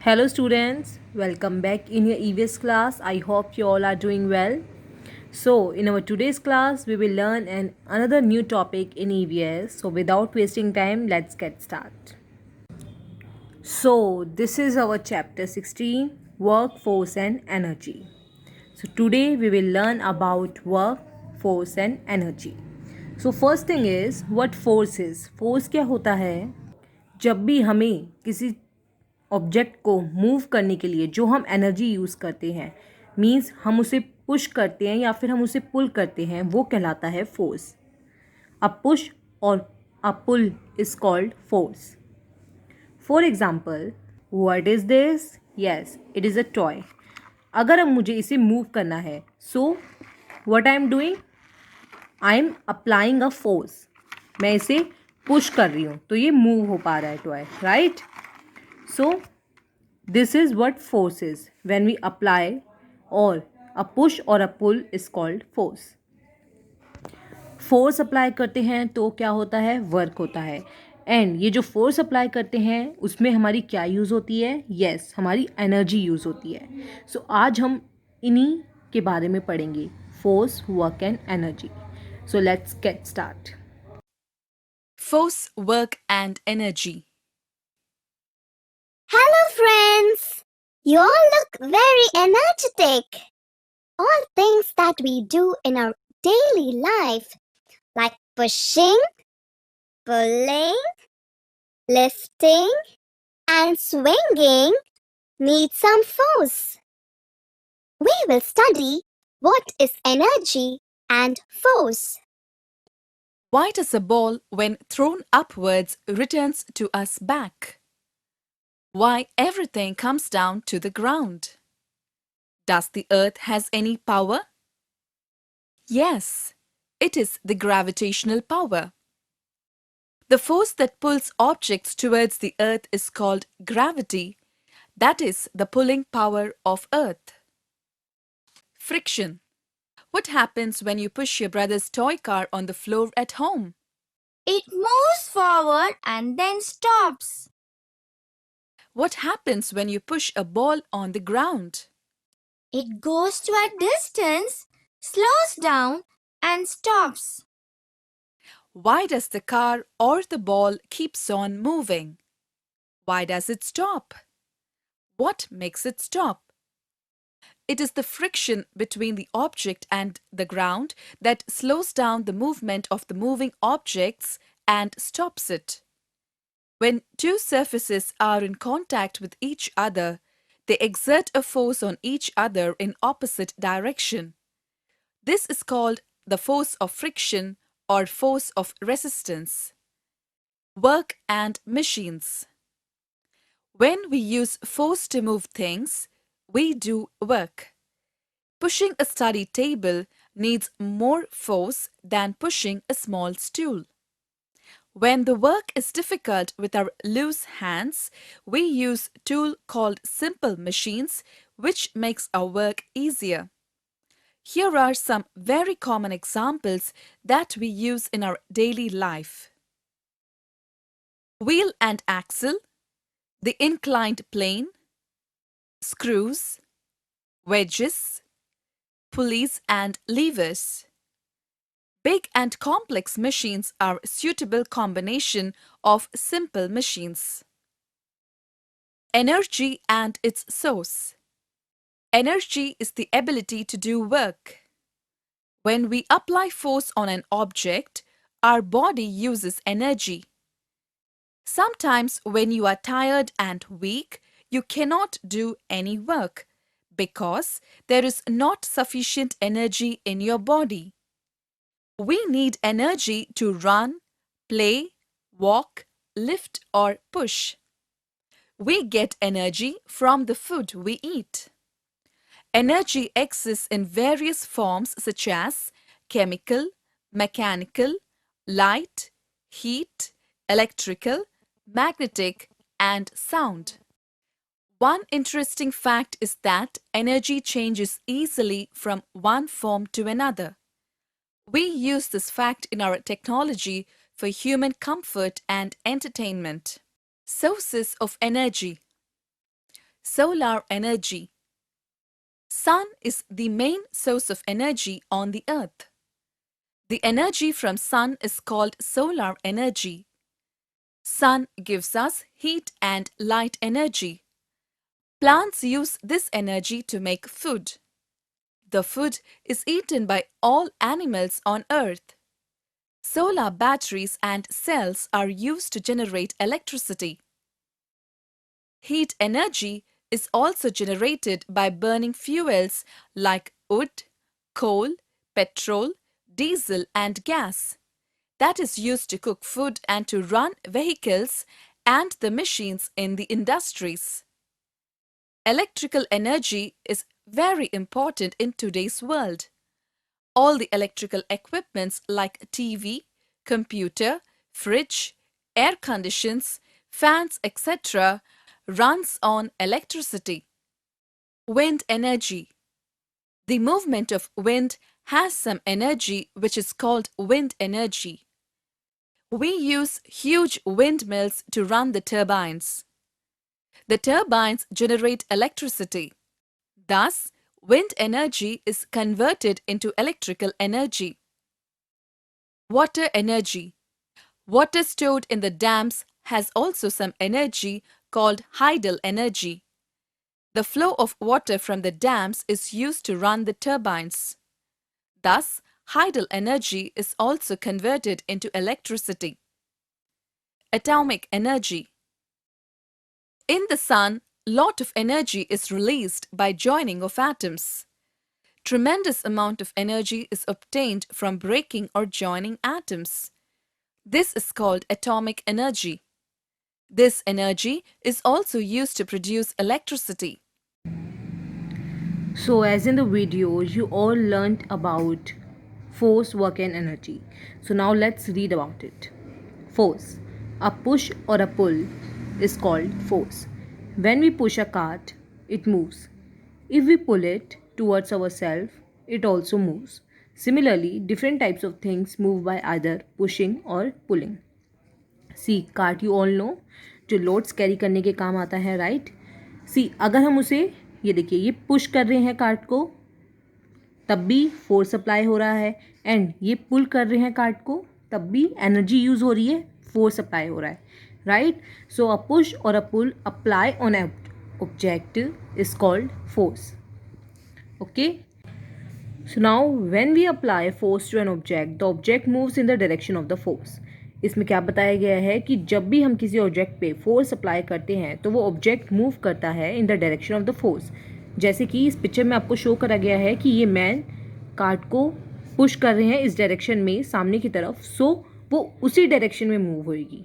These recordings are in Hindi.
Hello students, welcome back in your EVS class. I hope you all are doing well. So in our today's class, we will learn another new topic in EVS. So without wasting time, let's get started. So this is our chapter 16, Work, Force and Energy. So today we will learn about work, force and energy. So first thing is what force is. Force क्या होता है? जब भी हमें किसी ऑब्जेक्ट को मूव करने के लिए जो हम एनर्जी यूज़ करते हैं, मीन्स हम उसे पुश करते हैं या फिर हम उसे पुल करते हैं, वो कहलाता है फोर्स. अ पुश और a pull is called force. For example, what is this? Yes, it is a toy. अगर अब मुझे इसे मूव करना है, so what I am doing? I am applying a force. मैं इसे पुश कर रही हूँ तो ये मूव हो पा रहा है toy, right? So this is what force is. When we apply or a push or a pull is called force. Force apply करते हैं तो क्या होता है? वर्क होता है. एंड ये जो फोर्स अप्लाई करते हैं उसमें हमारी क्या यूज़ होती है? यस, हमारी एनर्जी यूज़ होती है. सो आज हम इन्हीं के बारे में पढ़ेंगे, force, work and energy. So let's get start. Force, work and energy. Hello, friends! You all look very energetic. All things that we do in our daily life, like pushing, pulling, lifting, and swinging, need some force. We will study what is energy and force. Why does a ball, when thrown upwards, returns to us back? Why everything comes down to the ground? Does the earth has any power? Yes, it is the gravitational power. The force that pulls objects towards the earth is called gravity. That is the pulling power of earth. Friction. What happens when you push your brother's toy car on the floor at home? It moves forward and then stops. What happens when you push a ball on the ground? It goes to a distance, slows down, and stops. Why does the car or the ball keeps on moving? Why does it stop? What makes it stop? It is the friction between the object and the ground that slows down the movement of the moving objects and stops it. When two surfaces are in contact with each other, they exert a force on each other in opposite direction. This is called the force of friction or force of resistance. Work and machines. When we use force to move things, we do work. Pushing a study table needs more force than pushing a small stool. When the work is difficult with our loose hands, we use tool called simple machines, which makes our work easier. Here are some very common examples that we use in our daily life. Wheel and axle, the inclined plane, screws, wedges, pulleys and levers. Big and complex machines are a suitable combination of simple machines. Energy and its source. Energy is the ability to do work. When we apply force on an object, our body uses energy. Sometimes when you are tired and weak, you cannot do any work because there is not sufficient energy in your body. We need energy to run, play, walk, lift or push. We get energy from the food we eat. Energy exists in various forms such as chemical, mechanical, light, heat, electrical, magnetic, and sound. One interesting fact is that energy changes easily from one form to another. We use this fact in our technology for human comfort and entertainment. Sources of energy. Solar energy. Sun is the main source of energy on the earth. The energy from sun is called solar energy. Sun gives us heat and light energy. Plants use this energy to make food. The food is eaten by all animals on earth. Solar batteries and cells are used to generate electricity. Heat energy is also generated by burning fuels like wood, coal, petrol, diesel and gas. That is used to cook food and to run vehicles and the machines in the industries. Electrical energy is very important in today's world. All the electrical equipments like TV, computer, fridge, air conditions, fans, etc. runs on electricity. Wind energy. The movement of wind has some energy which is called wind energy. We use huge windmills to run the turbines. The turbines generate electricity. Thus, wind energy is converted into electrical energy. Water energy. Water stored in the dams has also some energy called tidal energy. The flow of water from the dams is used to run the turbines. Thus, tidal energy is also converted into electricity. Atomic energy. In the sun, lot of energy is released by joining of atoms. Tremendous amount of energy is obtained from breaking or joining atoms. This is called atomic energy. This energy is also used to produce electricity. So, as in the videos, you all learnt about force, work, and energy. So, now let's read about it. Force. A push or a pull is called force. When we push a cart, it moves. If we pull it towards ourselves, it also moves. Similarly, different types of things move by either pushing or pulling. See cart you all know जो लोड्स कैरी करने के काम आता है, राइट. सी अगर हम उसे ये देखिए ये पुश कर रहे हैं कार्ट को तब भी फोर्स अप्लाई हो रहा है, एंड ये पुल कर रहे हैं कार्ट को तब भी एनर्जी यूज़ हो रही है, फोर्स अप्लाई हो रहा है, राइट. सो अ पुश और a pull apply on a object is called force. Okay. So now when we apply force to an object, the object moves in the direction of the force. इसमें क्या बताया गया है कि जब भी हम किसी ऑब्जेक्ट पे फोर्स अप्लाई करते हैं तो वो ऑब्जेक्ट मूव करता है in the direction of the force. जैसे कि इस पिक्चर में आपको शो करा गया है कि ये मैन कार्ट को पुश कर रहे हैं इस डायरेक्शन में सामने की तरफ, सो वो उसी डायरेक्शन में मूव होएगी.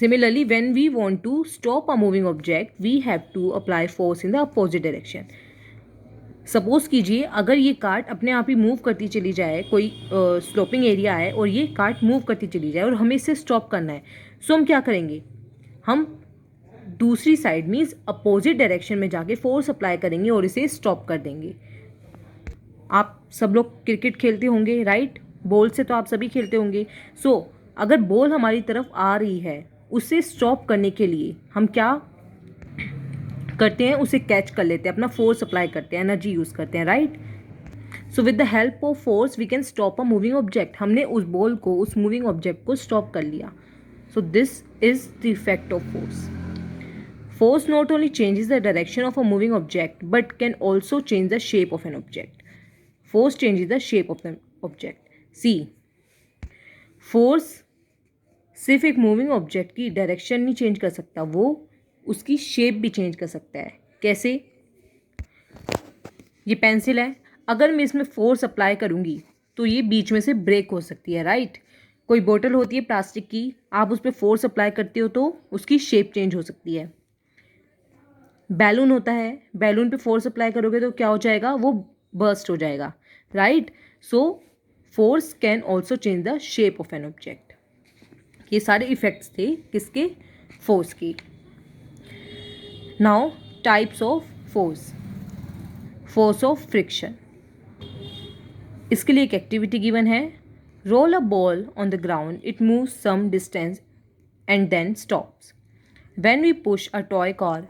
Similarly, when we want to stop a moving object, we have to apply force in the opposite direction. Suppose कीजिए अगर ये कार्ट अपने आप ही मूव करती चली जाए, कोई स्लोपिंग एरिया है और ये कार्ट मूव करती चली जाए और हमें इसे स्टॉप करना है, सो हम क्या करेंगे, हम दूसरी साइड मीन्स अपोजिट डायरेक्शन में जाके फोर्स अप्लाई करेंगे और इसे स्टॉप कर देंगे. आप सब लोग क्रिकेट खेलते होंगे, राइट. बॉल से तो आप सभी खेलते होंगे. सो अगर बॉल हमारी तरफ आ रही है, उसे स्टॉप करने के लिए हम क्या करते हैं, उसे कैच कर लेते हैं, अपना फोर्स अप्लाई करते हैं, एनर्जी यूज़ करते हैं, right. So with the help of force we can stop a moving object. हमने उस बॉल को, उस मूविंग ऑब्जेक्ट को स्टॉप कर लिया. So this is the effect of force. Force not only changes the direction of a moving object but can also change the shape of an object. Force changes the shape of the object. See, force सिर्फ एक मूविंग ऑब्जेक्ट की डायरेक्शन नहीं चेंज कर सकता, वो उसकी शेप भी चेंज कर सकता है. कैसे? ये पेंसिल है, अगर मैं इसमें फोर्स अप्लाई करूँगी तो ये बीच में से ब्रेक हो सकती है, राइट. कोई बोतल होती है प्लास्टिक की, आप उस पर फोर्स अप्लाई करते हो तो उसकी शेप चेंज हो सकती है. बैलून होता है, बैलून पे फोर्स अप्लाई करोगे तो क्या हो जाएगा, वो बर्स्ट हो जाएगा, right. So force can also change the shape of an object. ये सारे इफेक्ट्स थे किसके, फोर्स के. Now types of force. Force of friction. इसके लिए एक एक्टिविटी गिवन है. Roll a ball on the ground, it moves some distance and then stops. When we push a toy car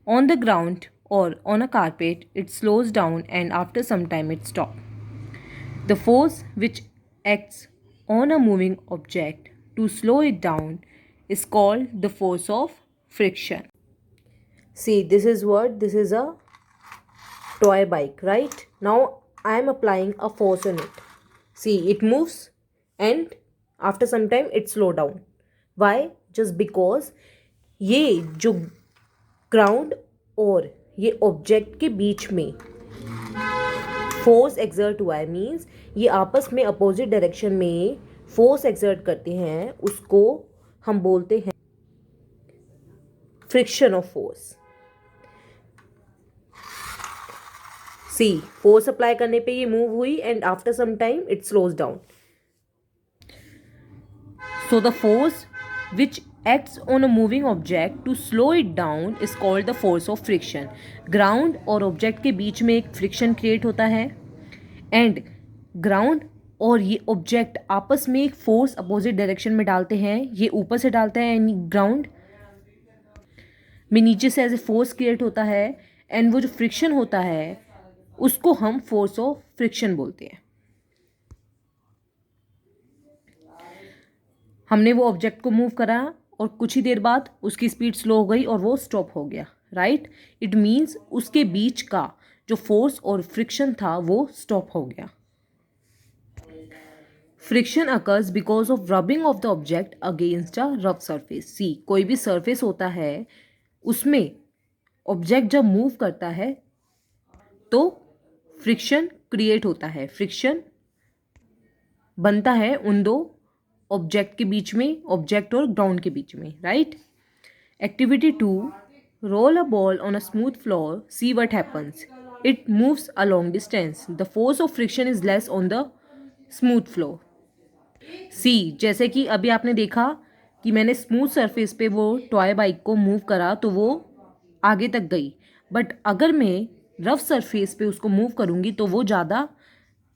on the ground or on a carpet, it slows down and after some time it stops. The force which acts on a moving object to slow it down is called the force of friction. See, this is what? This is a toy bike, right? Now I am applying a force on it. See, it moves and after some time it slow down. Why? Just because ये जो ग्राउंड और ये ऑब्जेक्ट के बीच में फोर्स एक्सर्ट हुआ है, मीन्स ये आपस में अपोजिट डायरेक्शन में फोर्स एक्सर्ट करते हैं, उसको हम बोलते हैं friction of force. See, force apply करने पे ये मूव हुई and after some time it slows down. So the force which acts on a moving object to slow it down is called the force of friction. Ground और ऑब्जेक्ट के बीच में एक फ्रिक्शन क्रिएट होता है एंड ग्राउंड और ये ऑब्जेक्ट आपस में एक फोर्स अपोजिट डायरेक्शन में डालते हैं. ये ऊपर से डालता है एंड ग्राउंड में नीचे से एज ए फोर्स क्रिएट होता है एंड वो जो फ्रिक्शन होता है उसको हम फोर्स ऑफ फ्रिक्शन बोलते हैं. हमने वो ऑब्जेक्ट को मूव करा और कुछ ही देर बाद उसकी स्पीड स्लो हो गई और वो स्टॉप हो गया, राइट. इट मीन्स उसके बीच का जो फोर्स और फ्रिक्शन था वो स्टॉप हो गया. Friction occurs because of rubbing of the object against a rough surface. See, कोई भी सरफेस होता है उसमें ऑब्जेक्ट जब मूव करता है तो फ्रिक्शन क्रिएट होता है, फ्रिक्शन बनता है उन दो ऑब्जेक्ट के बीच में, ऑब्जेक्ट और ग्राउंड के बीच में, right. Activity 2, roll a ball on a smooth floor, see what happens. It moves a long distance. The force of friction is less on the smooth floor. See, जैसे कि अभी आपने देखा कि मैंने स्मूथ सरफेस पे वो टॉय बाइक को मूव करा तो वो आगे तक गई, बट अगर मैं रफ सरफेस पे उसको मूव करूँगी तो वो ज़्यादा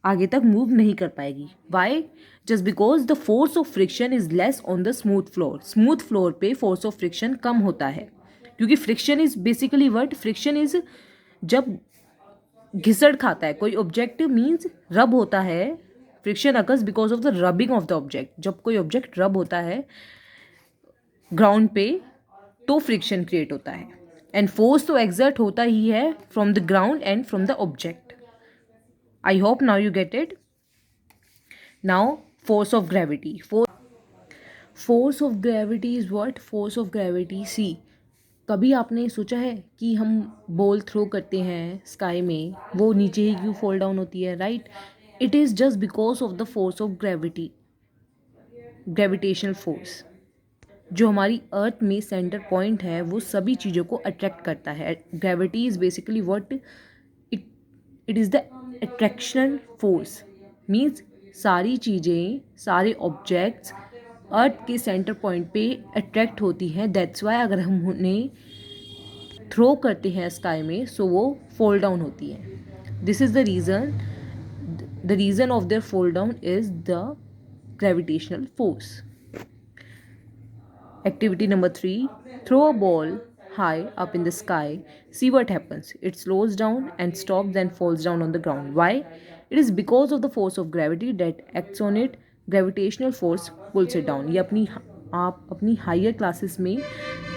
आगे तक मूव नहीं कर पाएगी. Why? Just because the force of friction is less on the smooth floor. Smooth floor पे फोर्स ऑफ फ्रिक्शन कम होता है क्योंकि friction is basically what? Friction is जब घिसड़ खाता है कोई ऑब्जेक्ट, मीन्स रब होता है. Friction occurs because of the rubbing of the object. जब कोई ऑब्जेक्ट रब होता है ग्राउंड पे तो फ्रिक्शन क्रिएट होता है एंड फोर्स तो एक्सर्ट होता ही है from the ground and from the object. I hope now you get it. Now, force of gravity. Force of gravity is what? Force of gravity. See, कभी आपने सोचा है कि हम बॉल थ्रो करते हैं स्काई में, वो नीचे ही क्यों फॉल डाउन होती है, right? It is just because of the force of gravity, gravitational force. जो हमारी अर्थ में सेंटर पॉइंट है वो सभी चीज़ों को अट्रैक्ट करता है. Gravity is basically what? It is the attraction force. Means सारी चीज़ें, सारे ऑब्जेक्ट्स अर्थ के सेंटर पॉइंट पे अट्रैक्ट होती हैं. दैट्स वाई अगर हम उन्हें थ्रो करते हैं स्काई में सो वो फॉल डाउन होती हैं. This is the reason of their fall down is the gravitational force. Activity number 3, throw a ball high up in the sky. See what happens. It slows down and stops, then falls down on the ground. Why? It is because of the force of gravity that acts on it. Gravitational force pulls it down. ये आप अपनी हायर क्लासेस में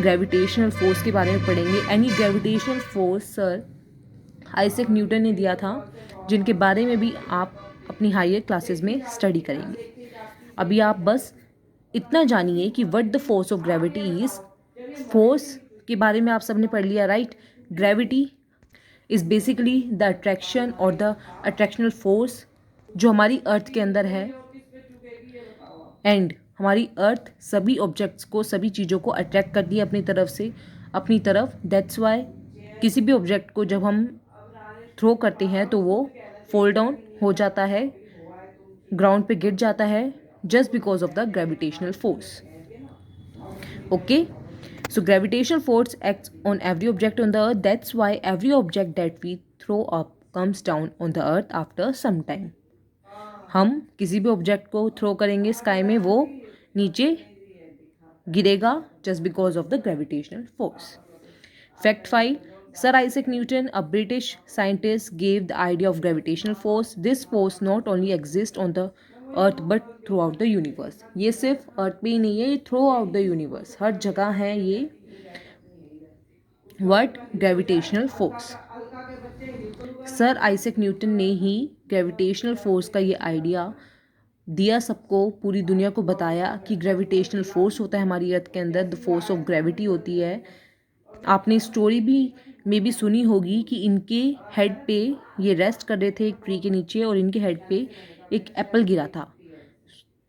ग्रेविटेशनल फोर्स के बारे में पढ़ेंगे. Any gravitational force sir Isaac Newton ने दिया था, जिनके बारे में भी आप अपनी हायर क्लासेस में स्टडी करेंगे. अभी आप बस इतना जानिए कि what the force of gravity is. Force के बारे में आप सबने पढ़ लिया, right. Gravity is basically the attraction और द अट्रैक्शनल फोर्स जो हमारी अर्थ के अंदर है एंड हमारी अर्थ सभी ऑब्जेक्ट्स को, सभी चीज़ों को अट्रैक्ट करती है अपनी तरफ. दैट्स वाई किसी भी ऑब्जेक्ट को जब हम थ्रो करते हैं तो वो फॉल डाउन हो जाता है, ग्राउंड पे गिर जाता है, just because of the gravitational force. Okay, so gravitational force acts on every object on the earth. That's why every object that we throw up comes down on the earth after some time. हम किसी भी ऑब्जेक्ट को थ्रो करेंगे स्काई में वो नीचे गिरेगा just because of the gravitational force. Fact 5. Sir Isaac Newton, a British scientist, gave the idea of gravitational force. This force not only exists on the earth but throughout the universe. ये सिर्फ अर्थ पे ही नहीं है, ये थ्रू आउट द यूनिवर्स, हर जगह है ये word gravitational force. Sir Isaac Newton ने ही ग्रेविटेशनल फोर्स का ये आइडिया दिया सबको, पूरी दुनिया को बताया कि ग्रेविटेशनल फोर्स होता है हमारी अर्थ के अंदर, द फोर्स ऑफ ग्रेविटी होती है. आपने स्टोरी भी में भी सुनी होगी कि इनके हेड पे ये रेस्ट कर रहे थे एक ट्री के नीचे और इनके हेड पे एक एप्पल गिरा था.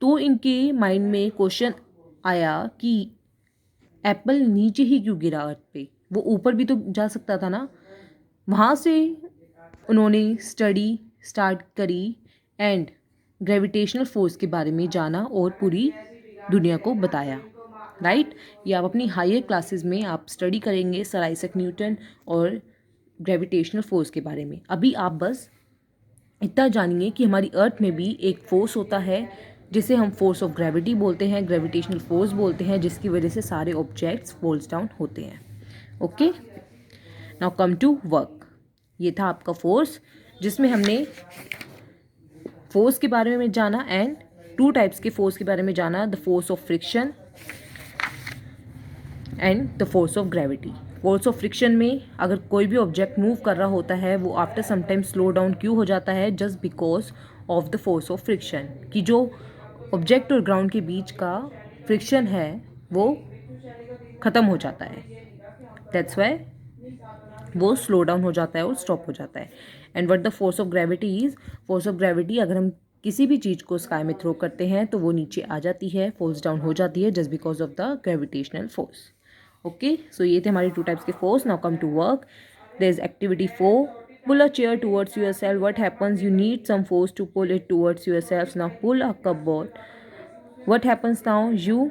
तो इनके माइंड में क्वेश्चन आया कि एप्पल नीचे ही क्यों गिरा अर्थ पे, वो ऊपर भी तो जा सकता था ना. वहाँ से उन्होंने स्टडी स्टार्ट करी एंड ग्रेविटेशनल फोर्स के बारे में जाना और पूरी दुनिया को बताया. राइट ये आप अपनी हायर क्लासेस में आप स्टडी करेंगे सर आइजैक न्यूटन और ग्रेविटेशनल फोर्स के बारे में. अभी आप बस इतना जानिए कि हमारी अर्थ में भी एक फोर्स होता है जिसे हम फोर्स ऑफ ग्रेविटी बोलते हैं, ग्रेविटेशनल फोर्स बोलते हैं, जिसकी वजह से सारे ऑब्जेक्ट्स फॉल्स डाउन होते हैं. Okay, now come to work. ये था आपका फोर्स जिसमें हमने फोर्स के बारे में जाना एंड टू टाइप्स के फोर्स के बारे में जाना, the force of friction and the force of gravity. Force of friction में अगर कोई भी ऑब्जेक्ट मूव कर रहा होता है वो after some time slow down क्यों हो जाता है, just because of the force of friction. कि जो ऑब्जेक्ट और ग्राउंड के बीच का फ्रिक्शन है वो ख़त्म हो जाता है, दैट्स वाई वो स्लो डाउन हो जाता है और स्टॉप हो जाता है. And what the force of gravity is, force of gravity अगर हम किसी भी चीज़ को स्काई में थ्रो करते हैं तो वो नीचे आ जाती है, फॉल्स डाउन हो जाती है just because of the gravitational force. Okay, so ये थे हमारे टू टाइप्स के force. Now come to work. There is activity 4. Pull a chair towards yourself. What happens, you need some force to pull it towards yourself. Now pull a cupboard. What happens now, you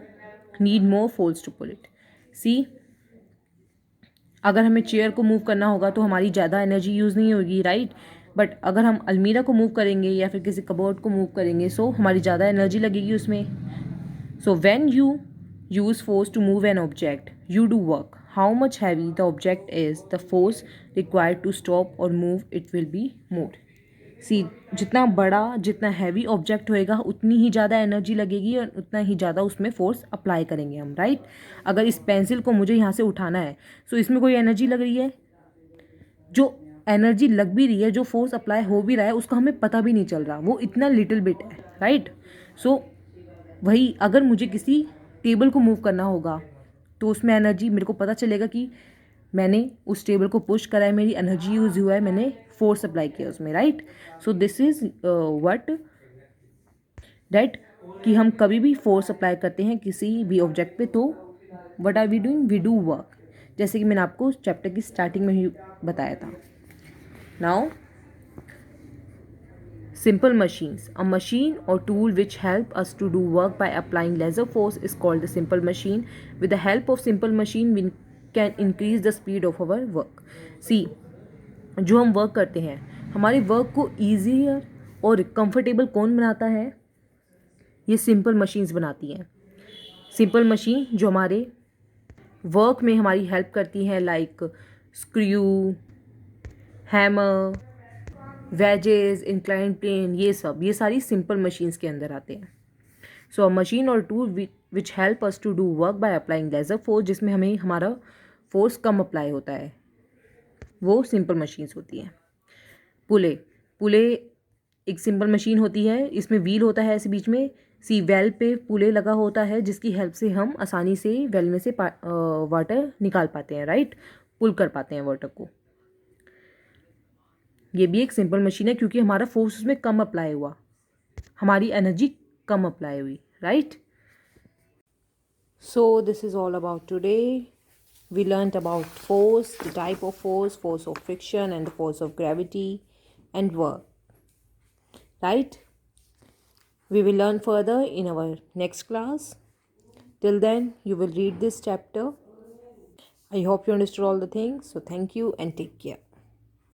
need more force to pull it. See, अगर हमें चेयर को मूव करना होगा तो हमारी ज़्यादा एनर्जी यूज़ नहीं होगी, राइट. बट अगर हम अलमीरा को मूव करेंगे या फिर किसी कबोर्ड को मूव करेंगे सो हमारी ज़्यादा एनर्जी लगेगी उसमें. So when you use force to move an object, you do work. How much heavy the object is, the force required to stop or move it will be more. See, जितना बड़ा जितना हैवी ऑब्जेक्ट होएगा उतनी ही ज़्यादा एनर्जी लगेगी और उतना ही ज़्यादा उसमें फोर्स अप्लाई करेंगे हम, राइट. अगर इस पेंसिल को मुझे यहाँ से उठाना है सो इसमें कोई एनर्जी लग रही है, जो एनर्जी लग भी रही है, जो फोर्स अप्लाई हो भी रहा है उसका हमें पता भी नहीं चल रहा, वो इतना लिटिल बिट है, राइट. सो वही अगर मुझे किसी टेबल को मूव करना होगा तो उसमें एनर्जी मेरे को पता चलेगा कि मैंने उस टेबल को पुश करा है, मेरी एनर्जी यूज़ हुआ है, मैंने फोर्स अप्लाई किया उसमें, right. So this is what that कि हम कभी भी फोर्स अप्लाई करते हैं किसी भी ऑब्जेक्ट पे तो what are we doing, we do work, जैसे कि मैंने आपको चैप्टर की स्टार्टिंग में ही बताया था. Now simple machines. A machine or tool which help us to do work by applying laser force is called the simple machine. With the help of simple machine we can increase the speed of our work. See, जो हम वर्क करते हैं हमारे वर्क को ईजियर और कंफर्टेबल कौन बनाता है, ये सिंपल मशीन्स बनाती हैं. सिंपल मशीन जो हमारे वर्क में हमारी हेल्प करती हैं, like screw, hammer, wedges, incline plane, ये सब ये सारी सिंपल मशीन्स के अंदर आते हैं. सो अ मशीन और tool which help us to do work by applying lesser force, जिसमें हमें हमारा फोर्स कम अप्लाई होता है, वो सिंपल मशीन्स होती हैं. पुले एक सिंपल मशीन होती है, इसमें व्हील होता है ऐसे बीच में. सी, वेल पे पुले लगा होता है जिसकी हेल्प से हम आसानी से वेल में से वाटर निकाल पाते हैं, राइट, पुल कर पाते हैं वाटर को. ये भी एक सिंपल मशीन है क्योंकि हमारा फोर्स उसमें कम अप्लाई हुआ, हमारी एनर्जी कम अप्लाई हुई, right. So this is all about today. We learned about force, the type of force, force of friction and the force of gravity and work, right. We will learn further in our next class. Till then, you will read this chapter. I hope you understood all the things. So thank you and take care.